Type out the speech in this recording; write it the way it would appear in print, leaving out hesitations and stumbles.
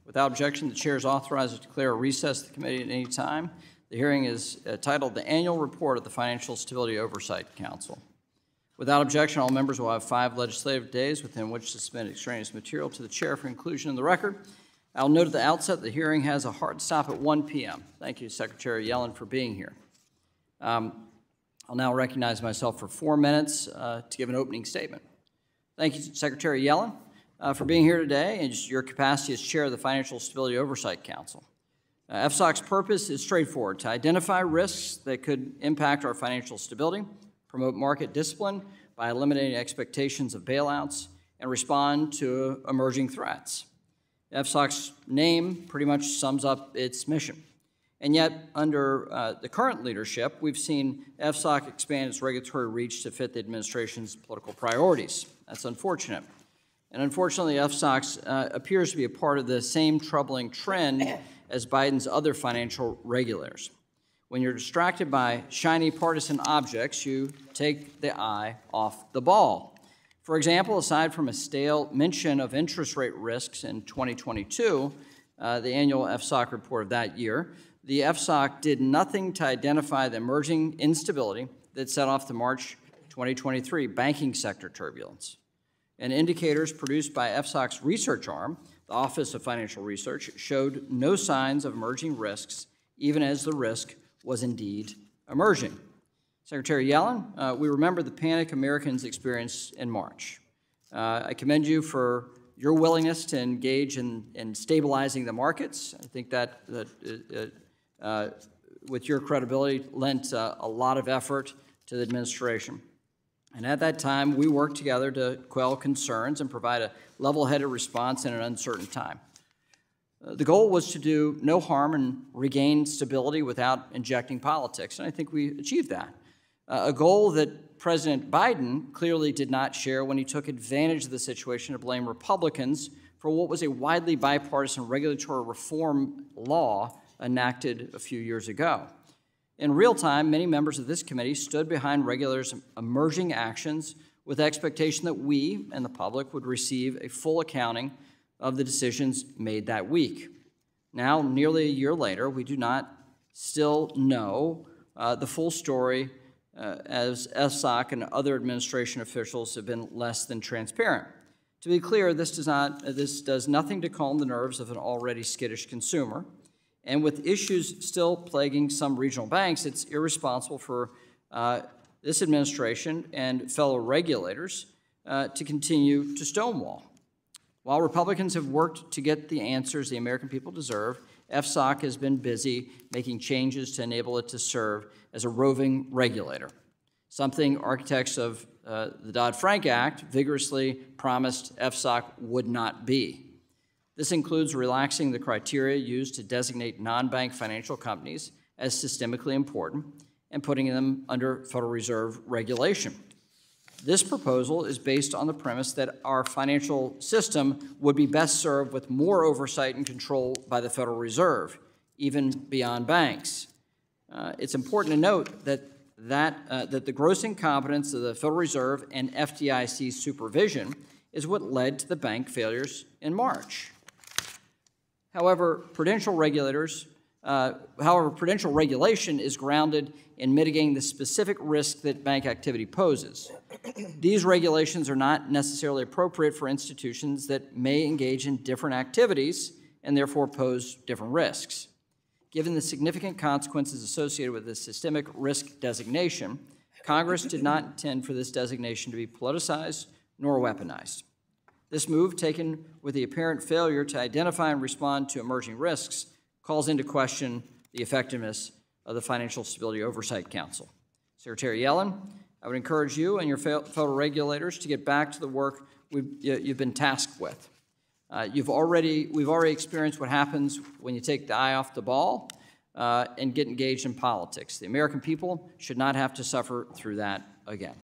Without objection, the chair is authorized to declare a recess of the committee at any time. The hearing is titled The Annual Report of the Financial Stability Oversight Council. Without objection, all members will have 5 legislative days within which to submit extraneous material to the chair for inclusion in the record. I'll note at the outset the hearing has a hard stop at 1 p.m. Thank you, Secretary Yellen, for being here. I'll now recognize myself for 4 minutes to give an opening statement. Thank you, Secretary Yellen, for being here today in your capacity as chair of the Financial Stability Oversight Council. FSOC's purpose is straightforward: to identify risks that could impact our financial stability, promote market discipline by eliminating expectations of bailouts, and respond to emerging threats. FSOC's name pretty much sums up its mission. And yet, under the current leadership, we've seen FSOC expand its regulatory reach to fit the administration's political priorities. That's unfortunate. And unfortunately, FSOC appears to be a part of the same troubling trend as Biden's other financial regulators. When you're distracted by shiny partisan objects, you take the eye off the ball. For example, aside from a stale mention of interest rate risks in 2022, the annual FSOC report of that year, the FSOC did nothing to identify the emerging instability that set off the March 2023 banking sector turbulence. And indicators produced by FSOC's research arm, the Office of Financial Research, showed no signs of emerging risks, even as the risk was indeed emerging. Secretary Yellen, we remember the panic Americans experienced in March. I commend you for your willingness to engage in stabilizing the markets. I think that with your credibility, lent a lot of effort to the administration. And at that time, we worked together to quell concerns and provide a level-headed response in an uncertain time. The goal was to do no harm and regain stability without injecting politics, and I think we achieved that. A goal that President Biden clearly did not share when he took advantage of the situation to blame Republicans for what was a widely bipartisan regulatory reform law enacted a few years ago. In real time, many members of this committee stood behind regulators' emerging actions with the expectation that we and the public would receive a full accounting of the decisions made that week. Now, nearly a year later, we do not still know the full story as FSOC and other administration officials have been less than transparent. To be clear, this does nothing to calm the nerves of an already skittish consumer. And with issues still plaguing some regional banks, it's irresponsible for this administration and fellow regulators to continue to stonewall. While Republicans have worked to get the answers the American people deserve, FSOC has been busy making changes to enable it to serve as a roving regulator, something architects of the Dodd-Frank Act vigorously promised FSOC would not be. This includes relaxing the criteria used to designate non-bank financial companies as systemically important and putting them under Federal Reserve regulation. This proposal is based on the premise that our financial system would be best served with more oversight and control by the Federal Reserve, even beyond banks. It's important to note that the gross incompetence of the Federal Reserve and FDIC supervision is what led to the bank failures in March. However, prudential regulation is grounded in mitigating the specific risk that bank activity poses. These regulations are not necessarily appropriate for institutions that may engage in different activities and therefore pose different risks. Given the significant consequences associated with this systemic risk designation, Congress did not intend for this designation to be politicized nor weaponized. This move, taken with the apparent failure to identify and respond to emerging risks, calls into question the effectiveness of the Financial Stability Oversight Council. Secretary Yellen, I would encourage you and your fellow regulators to get back to the work you've been tasked with. We've already experienced what happens when you take the eye off the ball and get engaged in politics. The American people should not have to suffer through that again.